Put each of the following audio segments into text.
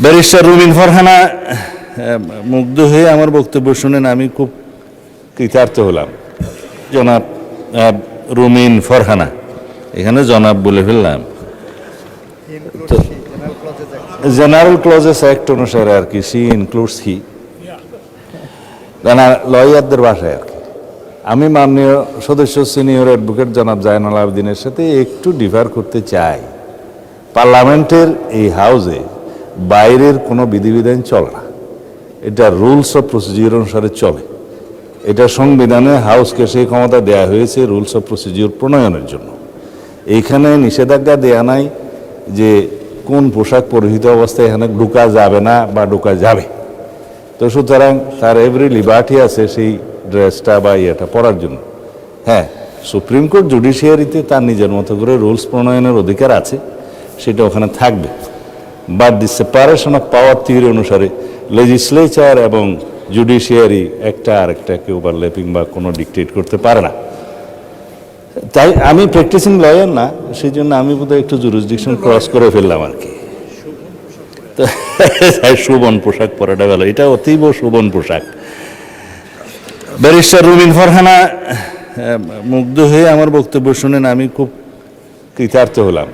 Barrister রুমিন ফারহানা মুগ্ধ হয়ে আমার বক্তব্য শুনেন আমি খুব কৃতার্থ হলাম। জনাব রুমিন ফারহানা, এখানে জনাব বলে ফেললাম, জেনারেল ক্লজেস অ্যাক্ট অনুসারে আর কি, সি ইনক্লুডস হি, লয়ারদের ভাষায় আর কি। আমি মাননীয় সদস্য সিনিয়র অ্যাডভোকেট জনাব জায়নাল আবেদিনের সাথে একটু ডিফার করতে চাই। পার্লামেন্টের এই হাউসে বাইরের কোনো বিধিবিধান চলে না, এটা রুলস অফ প্রসিডিউর অনুসারে চলে। এটা সংবিধানে হাউসকে সেই ক্ষমতা দেয়া হয়েছে রুলস অফ প্রসিডিউর প্রণয়নের জন্য। এইখানে নিষেধাজ্ঞা দেয়া নাই যে কোন পোশাক পরিহিত অবস্থায় এখানে ঢুকা যাবে না বা ঢুকা যাবে। তো সুতরাং তার এভরি লিবার্টি আছে সেই ড্রেসটা বা ইয়েটা পরার জন্য। হ্যাঁ, সুপ্রিম কোর্ট জুডিশিয়ারিতে তার নিজের মতো করে রুলস প্রণয়নের অধিকার আছে, সেটা ওখানে থাকবে। But the separation of power theory অনুসারে লেজিসলেচার এবং জুডিশিয়ারি একটা আরেকটাকে ওভারল্যাপিং বা কোনো ডিকটেট করতে পারে না। তাই আমি প্র্যাকটিসিং লয়ার না, সেই জন্য আমি বোধহয় একটু জুরিসডিকশন ক্রস করে ফেললাম আর কি। তো শোভন পোশাক পরাটা ভালো, এটা অতীব শোভন পোশাক। ব্যারিস্টার রুমিন ফারহানা মুগ্ধ হয়ে আমার বক্তব্য শুনেন আমি খুব কৃতার্থ হলাম।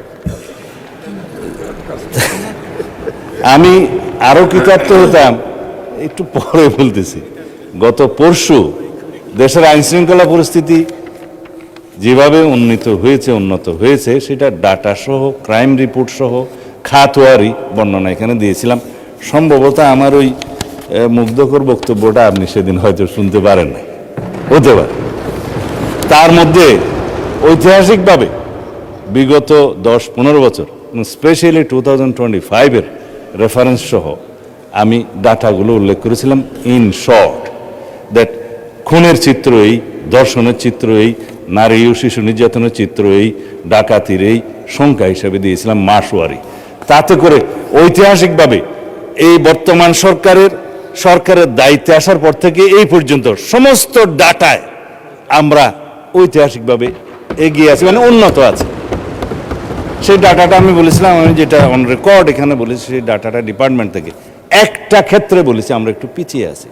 আমি আরো কৃতার্থ হতাম একটু পরে বলতেছি। গত পরশু দেশের আইনশৃঙ্খলা পরিস্থিতি যেভাবে উন্নত হয়েছে সেটা ডাটা সহ, ক্রাইম রিপোর্ট সহ, খাতোয়ারি বর্ণনা এখানে দিয়েছিলাম। সম্ভবত আমার ওই মুগ্ধকর বক্তব্যটা আপনি সেদিন হয়তো শুনতে পারেন না, হতে পারে। তার মধ্যে ঐতিহাসিকভাবে বিগত 10-15 বছর, স্পেশালি 2025-এর রেফারেন্স সহ আমি ডাটাগুলো উল্লেখ করেছিলাম। ইন শর্ট দ্যাট খুনের চিত্র এই, ধর্ষণের চিত্র এই, নারী ও শিশু নির্যাতনের চিত্র এই, ডাকাতির এই সংখ্যা হিসাবে দিয়েছিলাম মাসওয়ারি। তাতে করে ঐতিহাসিকভাবে এই বর্তমান সরকারের দায়িত্বে আসার পর থেকে এই পর্যন্ত সমস্ত ডাটায় আমরা ঐতিহাসিকভাবে এগিয়ে আছি, মানে উন্নত আছে। সেই ডাটাটা আমি বলেছিলাম, আমি যেটা অন রেকর্ড এখানে বলেছি, সেই ডাটাটা ডিপার্টমেন্ট থেকে একটা ক্ষেত্রে বলেছি আমরা একটু পিছিয়ে আছি।